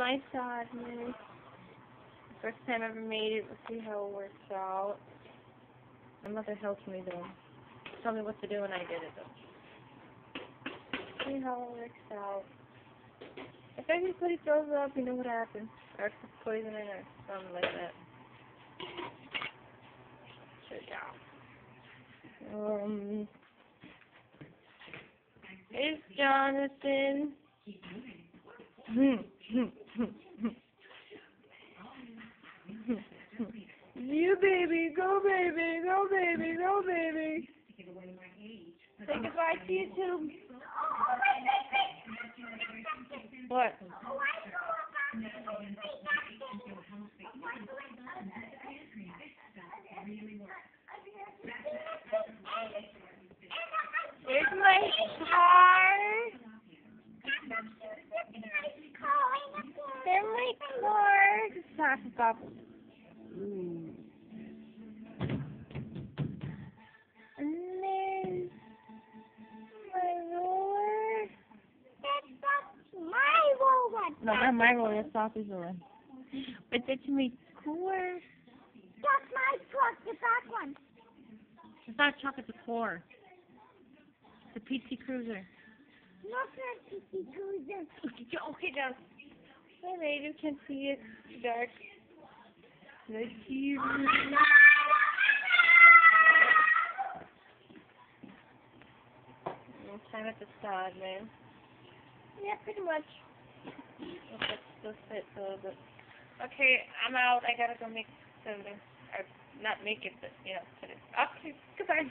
my sadness. First time I ever made it. We'll see how it works out. My mother helped me though. Tell me what to do when I did it though. See how it works out. If everybody throws up, you know what happens. Or if it's poisoning or something like that. It's Jonathan. You baby, go baby, go baby, go baby. Say goodbye to you too. What? Here's my car. There's my car. Stop. And there's my roller. That's my roller. No, not my roller. That's Sophie's roller. But that's my core. That's my truck, the back one. It's not a truck, it's a core. It's a PT Cruiser. Not a PT Cruiser. Okay, now. Hey, babe, you can see it. It's dark. Let's see. Time at the side, man. Yeah, pretty much. That's it a little bit. Okay, I'm out. I gotta go make something. Or not make it, but, you know, put it. Okay, goodbye.